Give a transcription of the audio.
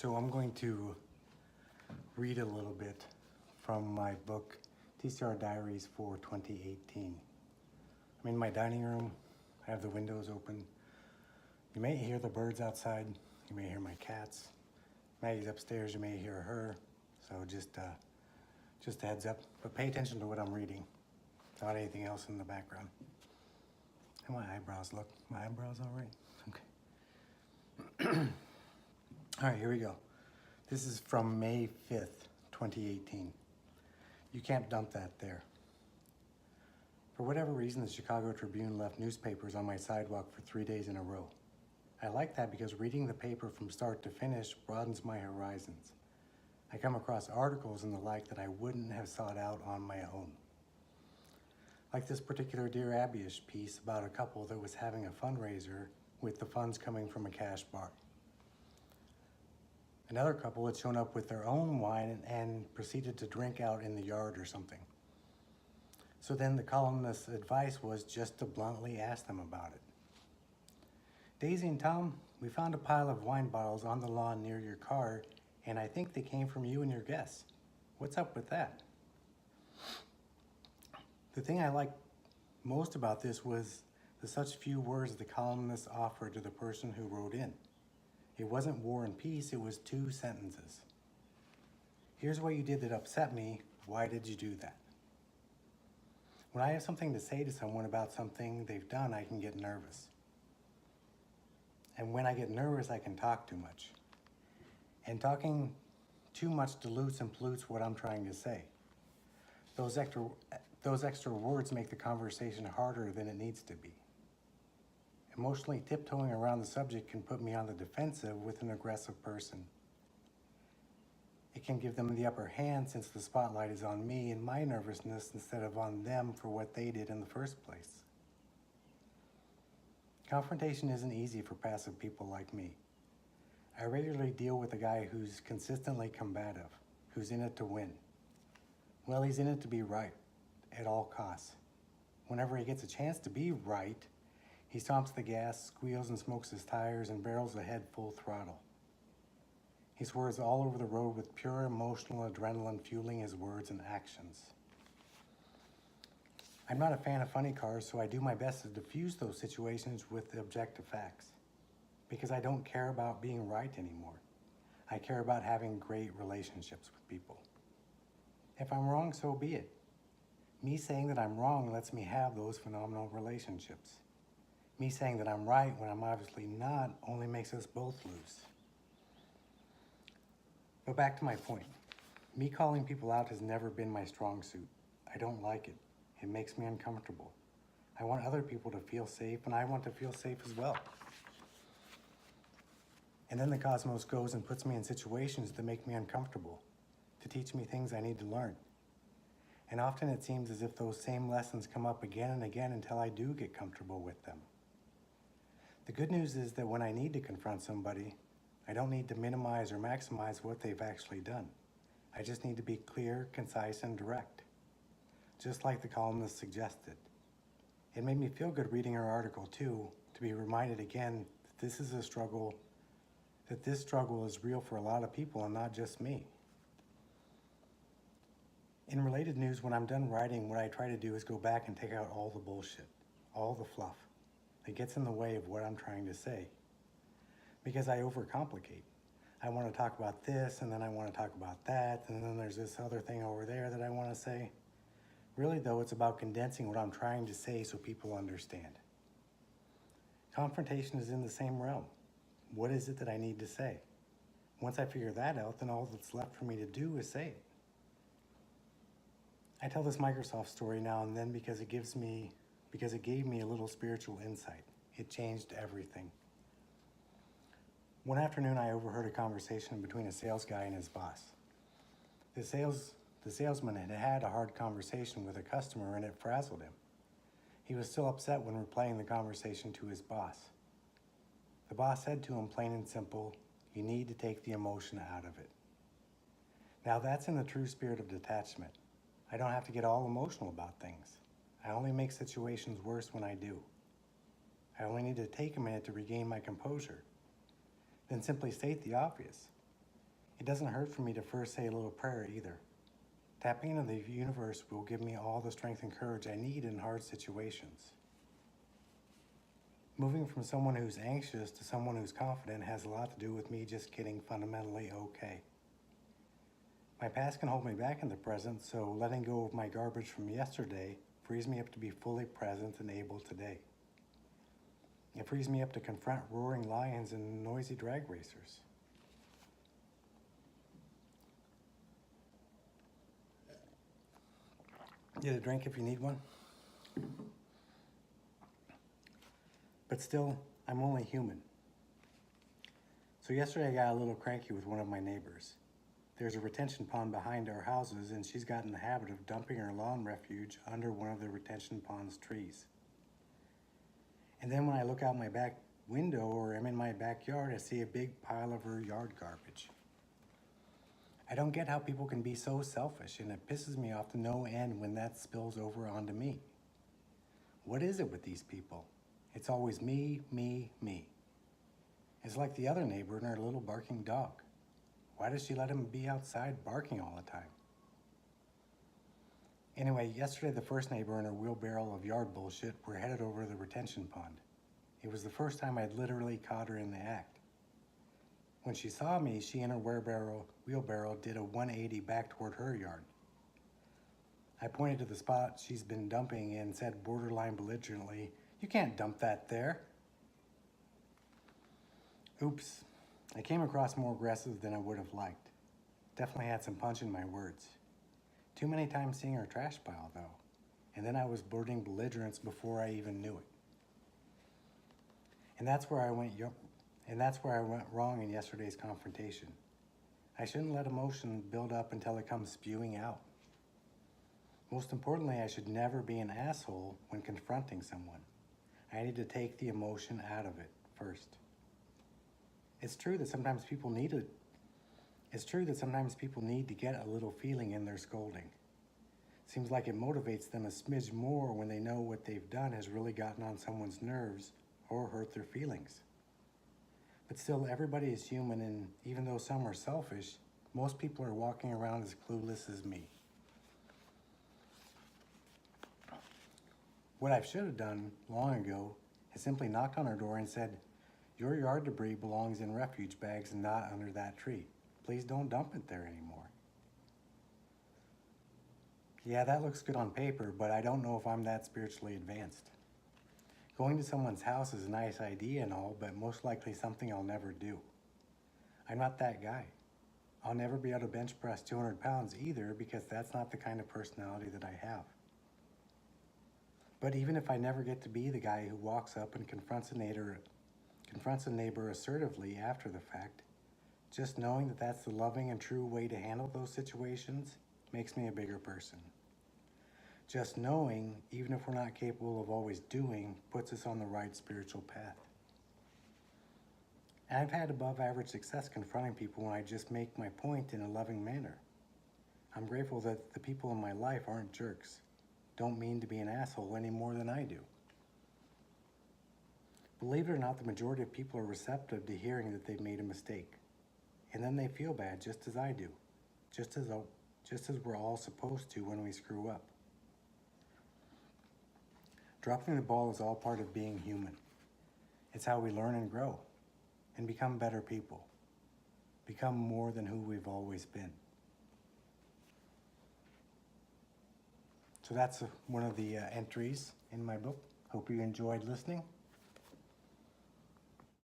So I'm going to read a little bit from my book, TCR Diaries for 2018. I'm in my dining room. I have the windows open. You may hear the birds outside. You may hear my cats. Maggie's upstairs. You may hear her. So just a heads up. But pay attention to what I'm reading. Not anything else in the background. How my eyebrows look. My eyebrows all right? Okay. All right, here we go. This is from May 5th, 2018. You can't dump that there. For whatever reason, the Chicago Tribune left newspapers on my sidewalk for 3 days in a row. I like that because reading the paper from start to finish broadens my horizons. I come across articles and the like that I wouldn't have sought out on my own. Like this particular Dear Abby-ish piece about a couple that was having a fundraiser with the funds coming from a cash bar. Another couple had shown up with their own wine and proceeded to drink out in the yard or something. So then the columnist's advice was just to bluntly ask them about it. Daisy and Tom, we found a pile of wine bottles on the lawn near your car, and I think they came from you and your guests. What's up with that? The thing I liked most about this was the such few words the columnist offered to the person who wrote in. It wasn't War and Peace, it was 2 sentences. Here's what you did that upset me. Why did you do that? When I have something to say to someone about something they've done, I can get nervous. And when I get nervous, I can talk too much. And talking too much dilutes and pollutes what I'm trying to say. Those extra words make the conversation harder than it needs to be. Emotionally tiptoeing around the subject can put me on the defensive with an aggressive person. It can give them the upper hand since the spotlight is on me and my nervousness instead of on them for what they did in the first place. Confrontation isn't easy for passive people like me. I regularly deal with a guy who's consistently combative, who's in it to win. Well, he's in it to be right, at all costs. Whenever he gets a chance to be right, he stomps the gas, squeals and smokes his tires, and barrels ahead full throttle. He swerves all over the road with pure emotional adrenaline fueling his words and actions. I'm not a fan of funny cars, so I do my best to diffuse those situations with the objective facts. Because I don't care about being right anymore. I care about having great relationships with people. If I'm wrong, so be it. Me saying that I'm wrong lets me have those phenomenal relationships. Me saying that I'm right when I'm obviously not only makes us both lose. But back to my point. Me calling people out has never been my strong suit. I don't like it. It makes me uncomfortable. I want other people to feel safe, and I want to feel safe as well. And then the cosmos goes and puts me in situations that make me uncomfortable, to teach me things I need to learn. And often it seems as if those same lessons come up again and again until I do get comfortable with them. The good news is that when I need to confront somebody, I don't need to minimize or maximize what they've actually done. I just need to be clear, concise, and direct. Just like the columnist suggested. It made me feel good reading her article too, to be reminded again that this struggle is real for a lot of people and not just me. In related news, when I'm done writing, what I try to do is go back and take out all the bullshit, all the fluff that gets in the way of what I'm trying to say. Because I overcomplicate. I want to talk about this, and then I want to talk about that, and then there's this other thing over there that I want to say. Really, though, it's about condensing what I'm trying to say so people understand. Confrontation is in the same realm. What is it that I need to say? Once I figure that out, then all that's left for me to do is say it. I tell this Microsoft story now and then because it gave me a little spiritual insight. It changed everything. One afternoon, I overheard a conversation between a sales guy and his boss. The salesman had had a hard conversation with a customer and it frazzled him. He was still upset when replaying the conversation to his boss. The boss said to him plain and simple, "You need to take the emotion out of it." Now that's in the true spirit of detachment. I don't have to get all emotional about things. I only make situations worse when I do. I only need to take a minute to regain my composure. Then simply state the obvious. It doesn't hurt for me to first say a little prayer either. Tapping into the universe will give me all the strength and courage I need in hard situations. Moving from someone who's anxious to someone who's confident has a lot to do with me just getting fundamentally okay. My past can hold me back in the present, so letting go of my garbage from yesterday frees me up to be fully present and able today. It frees me up to confront roaring lions and noisy drag racers. Get a drink if you need one. But still, I'm only human. So yesterday I got a little cranky with one of my neighbors. There's a retention pond behind our houses, and she's got in the habit of dumping her lawn refuge under one of the retention pond's trees. And then when I look out my back window or I'm in my backyard, I see a big pile of her yard garbage. I don't get how people can be so selfish, and it pisses me off to no end when that spills over onto me. What is it with these people? It's always me, me, me. It's like the other neighbor and her little barking dog. Why does she let him be outside barking all the time? Anyway, yesterday the first neighbor and her wheelbarrow of yard bullshit were headed over the retention pond. It was the first time I'd literally caught her in the act. When she saw me, she and her wheelbarrow did a 180 back toward her yard. I pointed to the spot she's been dumping and said borderline belligerently, "You can't dump that there." Oops, I came across more aggressive than I would have liked. Definitely had some punch in my words. Too many times seeing her trash pile though, and then I was blurting belligerence before I even knew it. And that's where I went wrong in yesterday's confrontation. I shouldn't let emotion build up until it comes spewing out. Most importantly, I should never be an asshole when confronting someone. I need to take the emotion out of it first. It's true that sometimes people need to get a little feeling in their scolding. Seems like it motivates them a smidge more when they know what they've done has really gotten on someone's nerves or hurt their feelings. But still, everybody is human, and even though some are selfish, most people are walking around as clueless as me. What I should have done long ago is simply knocked on her door and said, "Your yard debris belongs in refuge bags and not under that tree. Please don't dump it there anymore." Yeah, that looks good on paper, but I don't know if I'm that spiritually advanced. Going to someone's house is a nice idea and all, but most likely something I'll never do. I'm not that guy. I'll never be able to bench press 200 pounds either, because that's not the kind of personality that I have. But even if I never get to be the guy who walks up and confronts a neighbor assertively after the fact, just knowing that that's the loving and true way to handle those situations makes me a bigger person. Just knowing, even if we're not capable of always doing, puts us on the right spiritual path. And I've had above average success confronting people when I just make my point in a loving manner. I'm grateful that the people in my life aren't jerks, don't mean to be an asshole any more than I do. Believe it or not, the majority of people are receptive to hearing that they've made a mistake. And then they feel bad just as I do, just as we're all supposed to when we screw up. Dropping the ball is all part of being human. It's how we learn and grow and become better people, become more than who we've always been. So that's one of the entries in my book. Hope you enjoyed listening.